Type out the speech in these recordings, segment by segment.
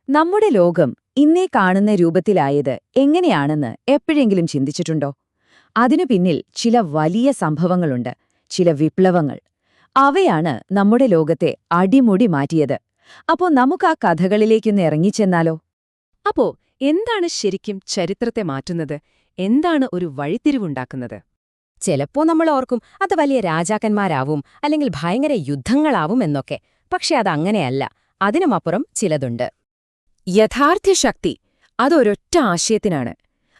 നമ്മുടെ ലോകം ഇന്നേ കാണുന്ന രൂപത്തിലായത് എങ്ങനെയാണെന്ന് എപ്പോഴെങ്കിലും ചിന്തിച്ചിട്ടുണ്ടോ? അതിനു പിന്നിൽ ചില വലിയ സംഭവങ്ങളുണ്ട്, ചില വിപ്ലവങ്ങൾ. അവയാണ് നമ്മുടെ ലോകത്തെ അടിമുടി മാറ്റിയത്. അപ്പോ നമുക്ക് ആ കഥകളിലേക്കൊന്ന് ഇറങ്ങിച്ചെന്നാലോ? അപ്പോ എന്താണ് ശരിക്കും ചരിത്രത്തെ മാറ്റുന്നത്? എന്താണ് ഒരു വഴിത്തിരിവുണ്ടാക്കുന്നത്? ചിലപ്പോ നമ്മൾ ഓർക്കും അത് വലിയ രാജാക്കന്മാരാവും അല്ലെങ്കിൽ ഭയങ്കര യുദ്ധങ്ങളാവും എന്നൊക്കെ. പക്ഷെ അതങ്ങനെയല്ല. അതിനുമപ്പുറം ചിലതുണ്ട്. യഥാർത്ഥ ശക്തി അതൊരൊറ്റ ആശയത്തിനാണ്.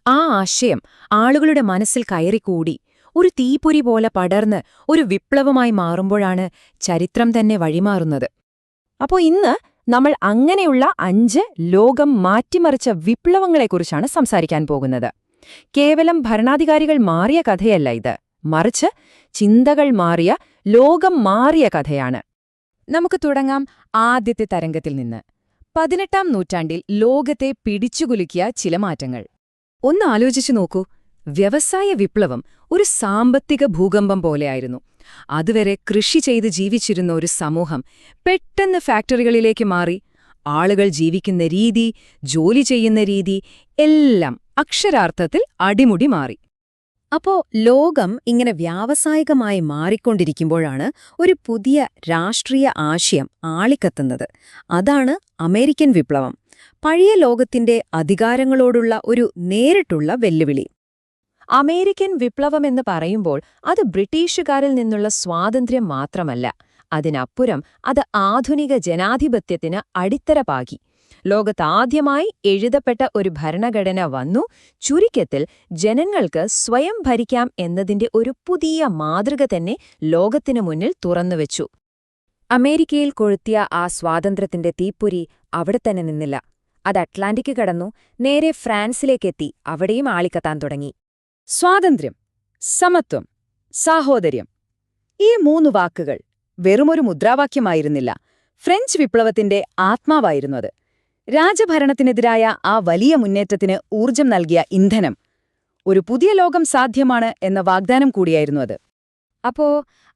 ആ ആശയം ആളുകളുടെ മനസ്സിൽ കയറിക്കൂടി ഒരു തീപ്പൊരി പോലെ പടർന്ന് ഒരു വിപ്ലവമായി മാറുമ്പോഴാണ് ചരിത്രം തന്നെ വഴിമാറുന്നത്. അപ്പോ ഇന്ന് നമ്മൾ അങ്ങനെയുള്ള 5 ലോകം മാറ്റിമറിച്ച വിപ്ലവങ്ങളെക്കുറിച്ചാണ് സംസാരിക്കാൻ പോകുന്നത്. കേവലം ഭരണാധികാരികൾ മാറിയ കഥയല്ല ഇത്, മറിച്ച് ചിന്തകൾ മാറിയ, ലോകം മാറിയ കഥയാണ്. നമുക്ക് തുടങ്ങാം ആദ്യത്തെ തരംഗത്തിൽ നിന്ന്. 18-ാം നൂറ്റാണ്ടിൽ ലോകത്തെ പിടിച്ചുകുലുക്കിയ ചില മാറ്റങ്ങൾ ഒന്ന് ആലോചിച്ചു നോക്കൂ. വ്യവസായ വിപ്ലവം ഒരു സാമ്പത്തിക ഭൂകമ്പം പോലെയായിരുന്നു. അതുവരെ കൃഷി ചെയ്ത് ജീവിച്ചിരുന്ന ഒരു സമൂഹം പെട്ടെന്ന് ഫാക്ടറികളിലേക്ക് മാറി. ആളുകൾ ജീവിക്കുന്ന രീതി, ജോലി ചെയ്യുന്ന രീതി എല്ലാം അക്ഷരാർത്ഥത്തിൽ അടിമുടി മാറി. അപ്പോ ലോകം ഇങ്ങനെ വ്യാവസായികമായി മാറിക്കൊണ്ടിരിക്കുമ്പോഴാണ് ഒരു പുതിയ രാഷ്ട്രീയ ആശയം ആളിക്കത്തുന്നത്. അതാണ് അമേരിക്കൻ വിപ്ലവം. പഴയ ലോകത്തിന്റെ അധികാരങ്ങളോടുള്ള ഒരു നേരിട്ടുള്ള വെല്ലുവിളി. അമേരിക്കൻ വിപ്ലവമെന്ന് പറയുമ്പോൾ അത് ബ്രിട്ടീഷുകാരിൽ നിന്നുള്ള സ്വാതന്ത്ര്യം മാത്രമല്ല, അതിനപ്പുറം അത് ആധുനിക ജനാധിപത്യത്തിന് അടിത്തറ പാകി. ലോകത്താദ്യമായി എഴുതപ്പെട്ട ഒരു ഭരണഘടന വന്നു. ചുരുക്കത്തിൽ ജനങ്ങൾക്ക് സ്വയം ഭരിക്കാം എന്നതിന്റെ ഒരു പുതിയ മാതൃക തന്നെ ലോകത്തിനു മുന്നിൽ തുറന്നുവെച്ചു. അമേരിക്കയിൽ കൊളുത്തിയ ആ സ്വാതന്ത്ര്യത്തിന്റെ തീപ്പൊരി അവിടെ തന്നെ നിന്നില്ല. അത് അറ്റ്ലാന്റിക് കടന്നു, നേരെ ഫ്രാൻസിലേക്കെത്തി. അവിടെയും ആളിക്കത്താൻ തുടങ്ങി. സ്വാതന്ത്ര്യം, സമത്വം, സാഹോദര്യം, ഈ 3 വാക്കുകൾ വെറുമൊരു മുദ്രാവാക്യമായിരുന്നില്ല. ഫ്രഞ്ച് വിപ്ലവത്തിന്റെ ആത്മാവായിരുന്നു അത്. രാജഭരണത്തിനെതിരായ ആ വലിയ മുന്നേറ്റത്തിന് ഊർജം നൽകിയ ഇന്ധനം. ഒരു പുതിയ ലോകം സാധ്യമാണ് എന്ന വാഗ്ദാനം കൂടിയായിരുന്നു അത്. അപ്പോ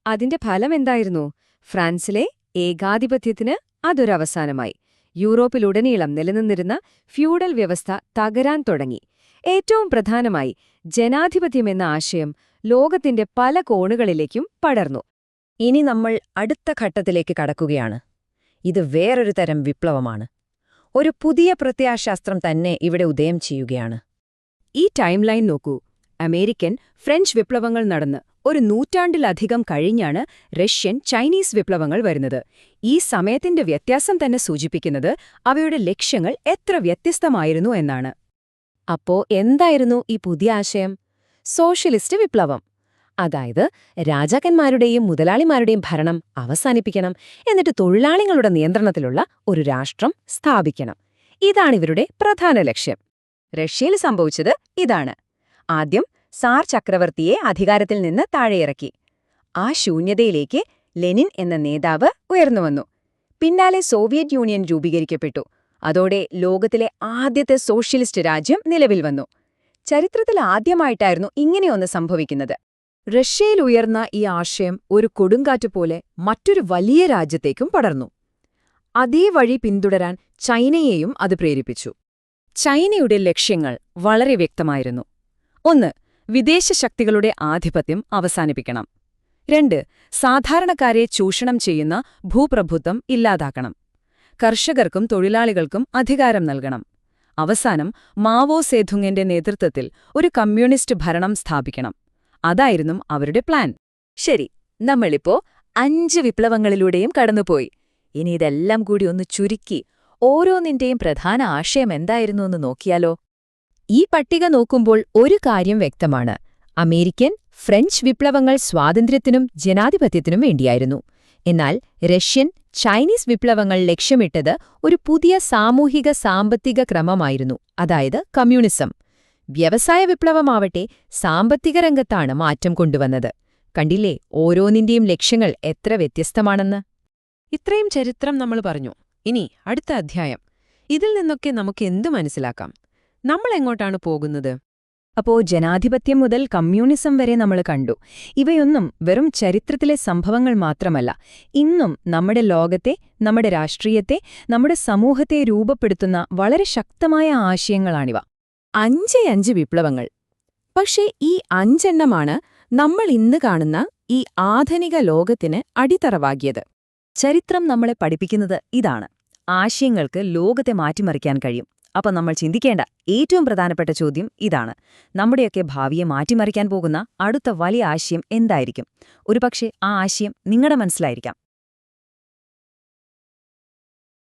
അതിന്റെ ഫലം എന്തായിരുന്നു? ഫ്രാൻസിലെ ഏകാധിപത്യത്തിന് അതൊരവസാനമായി. യൂറോപ്പിലുടനീളം നിലനിന്നിരുന്ന ഫ്യൂഡൽ വ്യവസ്ഥ തകരാൻ തുടങ്ങി. ഏറ്റവും പ്രധാനമായി ജനാധിപത്യമെന്ന ആശയം ലോകത്തിന്റെ പല കോണുകളിലേക്കും പടർന്നു. ഇനി നമ്മൾ അടുത്ത ഘട്ടത്തിലേക്ക് കടക്കുകയാണ്. ഇത് വേറൊരു തരം വിപ്ലവമാണ്. ഒരു പുതിയ പ്രത്യയശാസ്ത്രം തന്നെ ഇവിടെ ഉദയം ചെയ്യുകയാണ്. ഈ ടൈം ലൈൻ നോക്കൂ. അമേരിക്കൻ, ഫ്രഞ്ച് വിപ്ലവങ്ങൾ നടന്ന് ഒരു നൂറ്റാണ്ടിലധികം കഴിഞ്ഞാണ് റഷ്യൻ, ചൈനീസ് വിപ്ലവങ്ങൾ വരുന്നത്. ഈ സമയത്തിന്റെ വ്യത്യാസം തന്നെ സൂചിപ്പിക്കുന്നത് അവയുടെ ലക്ഷ്യങ്ങൾ എത്ര വ്യത്യസ്തമായിരുന്നു എന്നാണ്. അപ്പോ എന്തായിരുന്നു ഈ പുതിയ ആശയം? സോഷ്യലിസ്റ്റ് വിപ്ലവം. അതായത് രാജാക്കന്മാരുടെയും മുതലാളിമാരുടെയും ഭരണം അവസാനിപ്പിക്കണം, എന്നിട്ട് തൊഴിലാളികളുടെ നിയന്ത്രണത്തിലുള്ള ഒരു രാഷ്ട്രം സ്ഥാപിക്കണം. ഇതാണിവരുടെ പ്രധാന ലക്ഷ്യം. റഷ്യയിൽ സംഭവിച്ചത് ഇതാണ്. ആദ്യം സാർ ചക്രവർത്തിയെ അധികാരത്തിൽ നിന്ന് താഴെയിറക്കി. ആ ശൂന്യതയിലേക്ക് ലെനിൻ എന്ന നേതാവ് ഉയർന്നുവന്നു. പിന്നാലെ സോവിയറ്റ് യൂണിയൻ രൂപീകരിക്കപ്പെട്ടു. അതോടെ ലോകത്തിലെ ആദ്യത്തെ സോഷ്യലിസ്റ്റ് രാജ്യം നിലവിൽ വന്നു. ചരിത്രത്തിൽ ആദ്യമായിട്ടായിരുന്നു ഇങ്ങനെയൊന്ന് സംഭവിക്കുന്നത്. റഷ്യയിൽ ഉയർന്ന ഈ ആശയം ഒരു കൊടുങ്കാറ്റുപോലെ മറ്റൊരു വലിയ രാജ്യത്തേക്കും പടർന്നു. അതേ വഴി പിന്തുടരാൻ ചൈനയെയും അത് പ്രേരിപ്പിച്ചു. ചൈനയുടെ ലക്ഷ്യങ്ങൾ വളരെ വ്യക്തമായിരുന്നു. 1. വിദേശ ശക്തികളുടെ ആധിപത്യം അവസാനിപ്പിക്കണം. 2. സാധാരണക്കാരെ ചൂഷണം ചെയ്യുന്ന ഭൂപ്രഭുത്വം ഇല്ലാതാക്കണം. കർഷകർക്കും തൊഴിലാളികൾക്കും അധികാരം നൽകണം. അവസാനം മാവോ സേതുങ്ങിന്റെ നേതൃത്വത്തിൽ ഒരു കമ്മ്യൂണിസ്റ്റ് ഭരണം സ്ഥാപിക്കണം. അതായിരുന്നു അവരുടെ പ്ലാൻ. ശരി, നമ്മളിപ്പോ 5 വിപ്ലവങ്ങളിലൂടെയും കടന്നുപോയി. ഇനി ഇതെല്ലാം കൂടി ഒന്ന് ചുരുക്കി ഓരോന്നിന്റെയും പ്രധാന ആശയം എന്തായിരുന്നു എന്ന് നോക്കിയാലോ? ഈ പട്ടിക നോക്കുമ്പോൾ ഒരു കാര്യം വ്യക്തമാണ്. അമേരിക്കൻ, ഫ്രഞ്ച് വിപ്ലവങ്ങൾ സ്വാതന്ത്ര്യത്തിനും ജനാധിപത്യത്തിനും വേണ്ടിയായിരുന്നു. എന്നാൽ റഷ്യൻ, ചൈനീസ് വിപ്ലവങ്ങൾ ലക്ഷ്യമിട്ടത് ഒരു പുതിയ സാമൂഹിക സാമ്പത്തിക ക്രമമായിരുന്നു, അതായത് കമ്മ്യൂണിസം. വ്യവസായ വിപ്ലവമാവട്ടെ സാമ്പത്തിക രംഗത്താണ് മാറ്റം കൊണ്ടുവന്നത്. കണ്ടില്ലേ ഓരോന്നിന്റെയും ലക്ഷ്യങ്ങൾ എത്ര വ്യത്യസ്തമാണെന്ന്? ഇത്രയും ചരിത്രം നമ്മൾ പറഞ്ഞു. ഇനി അടുത്ത അധ്യായം. ഇതിൽ നിന്നൊക്കെ നമുക്ക് എന്തു മനസ്സിലാക്കാം? നമ്മൾ എങ്ങോട്ടാണ് പോകുന്നത്? അപ്പോ ജനാധിപത്യം മുതൽ കമ്മ്യൂണിസം വരെ നമ്മൾ കണ്ടു. ഇവയൊന്നും വെറും ചരിത്രത്തിലെ സംഭവങ്ങൾ മാത്രമല്ല, ഇന്നും നമ്മുടെ ലോകത്തെ, നമ്മുടെ രാഷ്ട്രീയത്തെ, നമ്മുടെ സമൂഹത്തെ രൂപപ്പെടുത്തുന്ന വളരെ ശക്തമായ ആശയങ്ങളാണിവ. 5 വിപ്ലവങ്ങൾ. പക്ഷേ ഈ 5 നമ്മൾ ഇന്ന് കാണുന്ന ഈ ആധുനിക ലോകത്തിന് അടിത്തറവാകിയത്. ചരിത്രം നമ്മളെ പഠിപ്പിക്കുന്നത് ഇതാണ്: ആശയങ്ങൾക്ക് ലോകത്തെ മാറ്റിമറിക്കാൻ കഴിയും. അപ്പം നമ്മൾ ചിന്തിക്കേണ്ട ഏറ്റവും പ്രധാനപ്പെട്ട ചോദ്യം ഇതാണ്: നമ്മുടെയൊക്കെ ഭാവിയെ മാറ്റിമറിക്കാൻ പോകുന്ന അടുത്ത വലിയ ആശയം എന്തായിരിക്കും? ഒരുപക്ഷെ ആ ആശയം നിങ്ങളുടെ മനസ്സിലായിരിക്കാം.